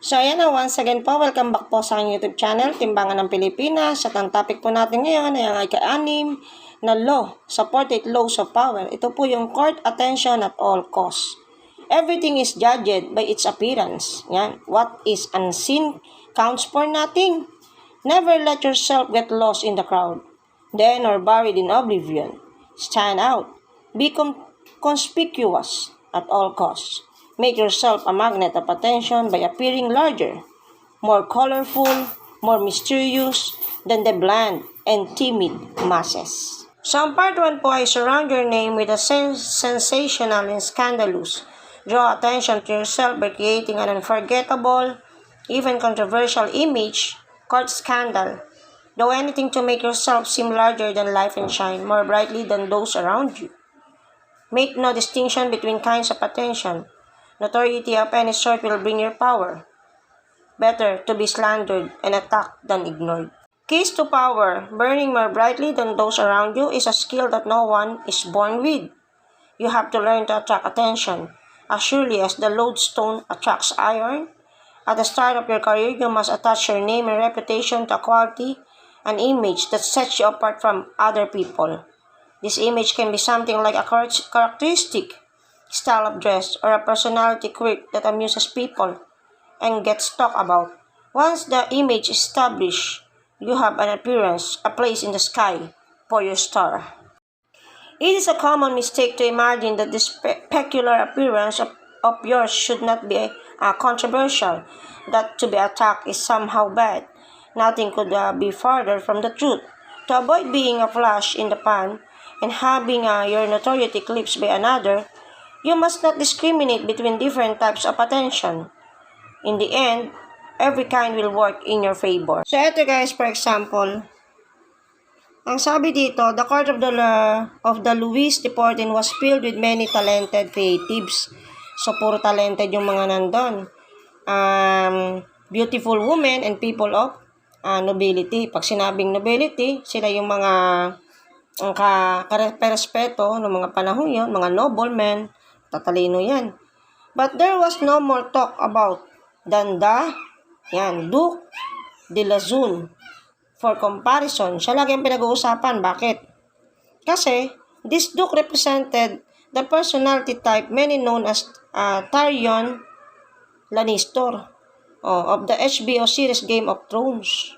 So ayan na, once again po, welcome back po sa aking YouTube channel, Timbangan ng Pilipinas. At ang topic po natin ngayon ay ang ika-6 na law, sa 48 laws of power. Ito po yung court attention at all costs. Everything is judged by its appearance. Yan. What is unseen counts for nothing. Never let yourself get lost in the crowd, then or buried in oblivion. Stand out. Be conspicuous at all costs. Make yourself a magnet of attention by appearing larger, more colorful, more mysterious than the bland and timid masses. So, ang part 1 po ay surround your name with a sensational and scandalous. Draw attention to yourself by creating an unforgettable, even controversial image, court scandal. Do anything to make yourself seem larger than life and shine more brightly than those around you. Make no distinction between kinds of attention. Notoriety of any sort will bring your power. Better to be slandered and attacked than ignored. Keys to power, burning more brightly than those around you, is a skill that no one is born with. You have to learn to attract attention. As surely as the lodestone attracts iron, at the start of your career, you must attach your name and reputation to a quality, an image that sets you apart from other people. This image can be something like a characteristic, style of dress, or a personality quirk that amuses people and gets talked about. Once the image is established, you have an appearance, a place in the sky for your star. It is a common mistake to imagine that this peculiar appearance of yours should not be controversial, that to be attacked is somehow bad. Nothing could be farther from the truth. To avoid being a flash in the pan and having your notoriety eclipsed by another, you must not discriminate between different types of attention. In the end, every kind will work in your favor. So, ito guys, for example, ang sabi dito, the court of the Louis XIV was filled with many talented creatives. So, puro talented yung mga nandun. Beautiful women and people of nobility. Pag sinabing nobility, sila yung mga karespeto ng mga panahon yun, mga noblemen, tatalino yan. But there was no more talk about than the Duke de Lazun. For comparison, siya lagi ang pinag-uusapan. Bakit? Kasi, this Duke represented the personality type many known as Tyrion Lannister of the HBO series Game of Thrones.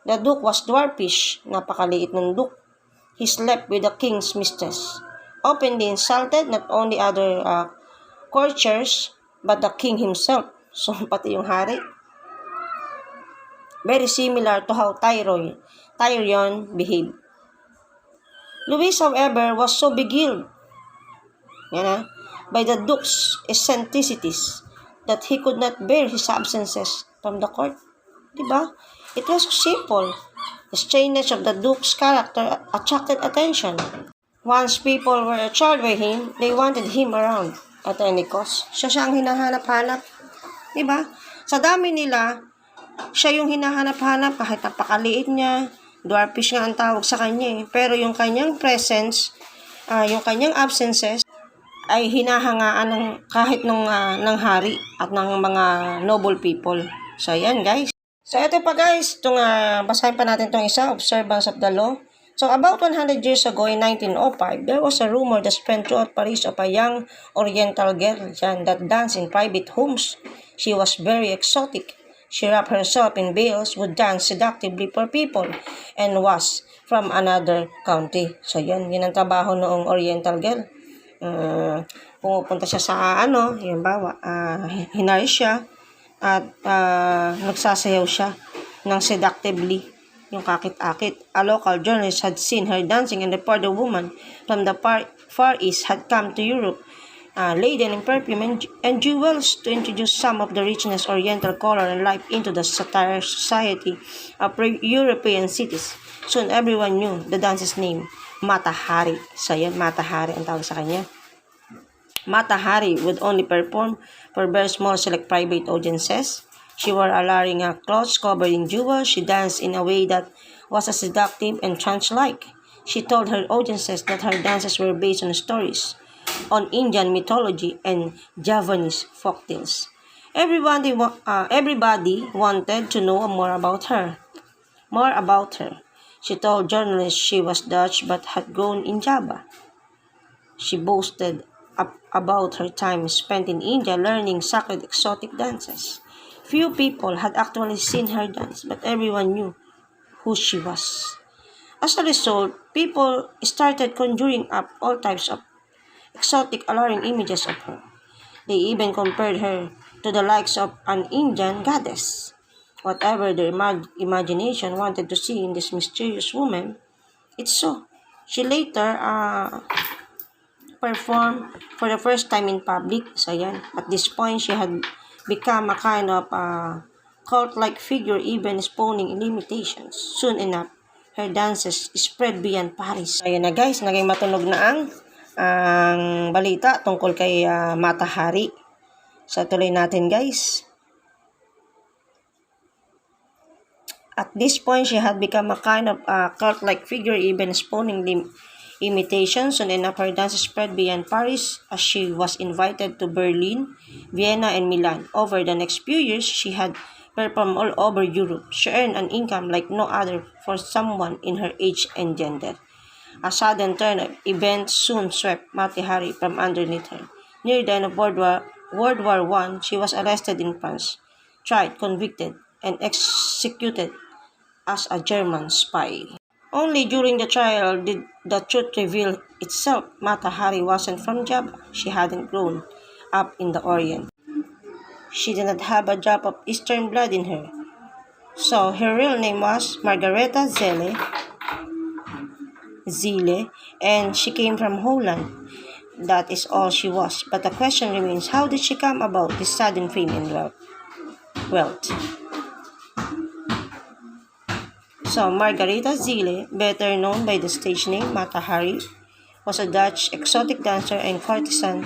The Duke was dwarfish, napakaliit ng Duke. He slept with the king's mistress, openly insulted not only other courtiers, but the king himself. So, pati yung hari. Very similar to how Tyrion behaved. Louis, however, was so beguiled by the Duke's eccentricities that he could not bear his absences from the court. Diba? It was so simple. The strangeness of the Duke's character attracted attention. Once people were charged by him, they wanted him around at any cost. Siya ang hinahanap-hanap. Diba? Sa dami nila, siya yung hinahanap-hanap kahit napakaliit niya. Dwarfish nga ang tawag sa kanya. Pero yung kanyang presence, yung kanyang absences, ay hinahangaan ng kahit ng hari at ng mga noble people. So, ayan guys. So, ito pa guys. Basahin pa natin itong isa, Observance of the Law. So, about 100 years ago in 1905, there was a rumor that spread throughout Paris of a young Oriental girl that danced in private homes. She was very exotic. She wrapped herself in veils, would dance seductively for people, and was from another country. So, yun ang trabaho noong Oriental girl. Pumupunta siya sa hinari siya at nagsasayaw siya ng seductively, yung kakit-akit. A local journalist had seen her dancing and reported a woman from the Far East had come to Europe, laden in perfume and jewels to introduce some of the richness, Oriental color, and life into the satire society of European cities. Soon, everyone knew the dancer's name, Mata Hari. So, yan, Mata Hari ang tawag sa kanya. Mata Hari would only perform for very small select private audiences. She wore alluring clothes covered in jewels. She danced in a way that was seductive and trance-like. She told her audiences that her dances were based on stories on Indian mythology and Javanese folktales. Everybody wanted to know more about her. She told journalists she was Dutch but had grown in Java. She boasted about her time spent in India learning sacred exotic dances. Few people had actually seen her dance, but everyone knew who she was. As a result, people started conjuring up all types of exotic, alluring images of her. They even compared her to the likes of an Indian goddess. Whatever their imagination wanted to see in this mysterious woman, it's so. She later performed for the first time in public. So, yan. At this point, she had become a kind of cult-like figure, even spawning limitations. Soon enough, her dances spread beyond Paris. Ayan na guys, naging matunog na ang balita tungkol kay Mata Hari. So, tuloy natin guys. At this point, she had become a kind of cult-like figure, even spawning imitations. Soon enough, her dance spread beyond Paris as she was invited to Berlin, Vienna, and Milan. Over the next few years, she had performed all over Europe. She earned an income like no other for someone in her age and gender. A sudden turn of events soon swept Mati Hari from underneath her. Near the end of World War I, she was arrested in France, tried, convicted, and executed as a German spy. Only during the trial did the truth reveal itself. Mata Hari wasn't from Java. She hadn't grown up in the Orient. She did not have a drop of Eastern blood in her. So her real name was Margaretha Zille, and she came from Holland. That is all she was. But the question remains, how did she come about this sudden fame and wealth? So, Margaretha Zille, better known by the stage name Mata Hari, was a Dutch exotic dancer and courtesan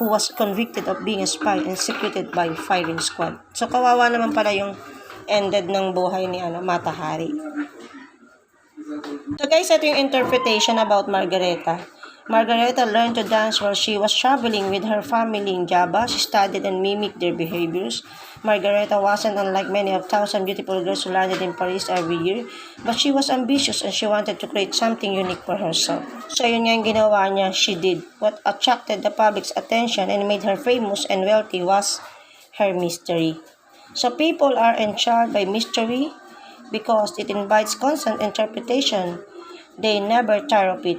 who was convicted of being a spy and executed by firing squad. So, kawawa naman pala yung ended ng buhay ni Mata Hari. So guys, ito yung interpretation about Margaretha. Margaretha learned to dance while she was traveling with her family in Java. She studied and mimicked their behaviors. Margaretha wasn't unlike many of thousand beautiful girls who landed in Paris every year, but she was ambitious and she wanted to create something unique for herself. So yun nga yung ginawa niya, she did. What attracted the public's attention and made her famous and wealthy was her mystery. So people are enthralled by mystery because it invites constant interpretation. They never tire of it.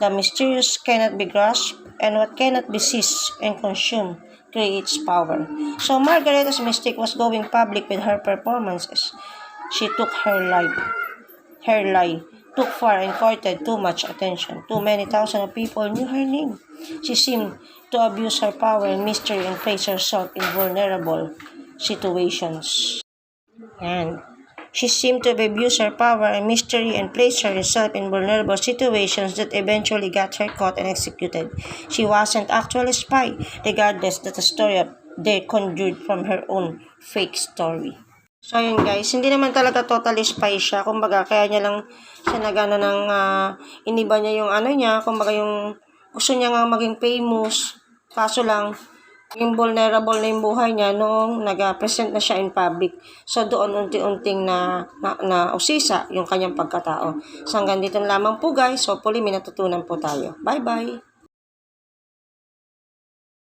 The mysterious cannot be grasped, and what cannot be seized and consumed creates power. So Margaretha's mistake was going public with her performances. She took her lie too far and courted too much attention. Too many thousands of people knew her name. She seemed to abuse her power and mystery and place herself in vulnerable situations. And she seemed to abuse her power and mystery and placed herself in vulnerable situations that eventually got her caught and executed. She wasn't actually a spy, regardless that the story of they conjured from her own fake story. So yun guys, hindi naman talaga totally spy siya. Kumbaga, kaya niya lang siya nagano ng iniba niya yung niya. Kumbaga yung gusto niya nga maging famous. Kaso lang, yung vulnerable na yung buhay niya noong nag-present na siya in public. So, doon unti-unting na usisa yung kanyang pagkatao. So, hanggang dito lamang po guys. Hopefully, may natutunan po tayo. Bye-bye!